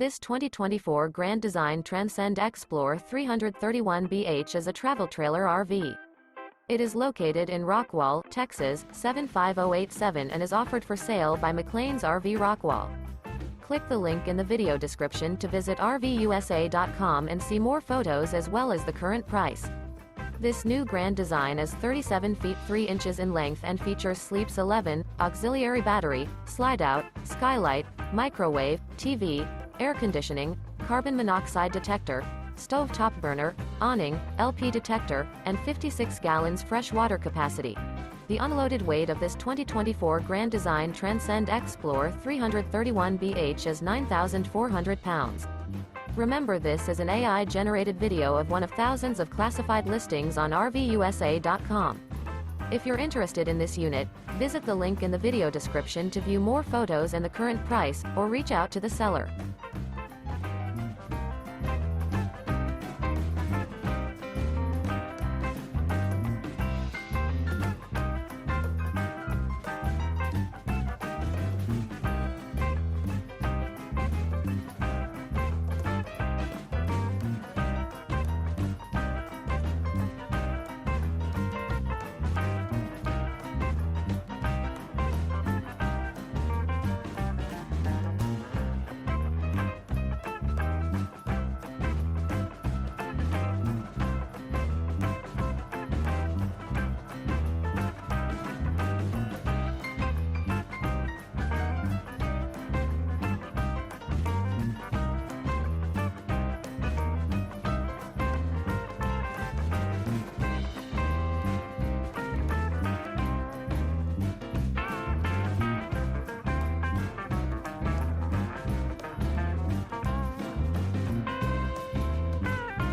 This 2024 Grand Design Transcend Xplor 331BH is a travel trailer RV. It is located in Rockwall, Texas, 75087 and is offered for sale by McClain's RV Rockwall. Click the link in the video description to visit RVUSA.com and see more photos as well as the current price. This new Grand Design is 37 feet 3 inches in length and features Sleeps 11, auxiliary battery, slide-out, skylight, microwave, TV, air conditioning, carbon monoxide detector, stovetop burner, awning, LP detector, and 56 gallons fresh water capacity. The unloaded weight of this 2024 Grand Design Transcend Xplor 331BH is 9,400 pounds. Remember, this is an AI-generated video of one of thousands of classified listings on RVUSA.com. If you're interested in this unit, visit the link in the video description to view more photos and the current price, or reach out to the seller.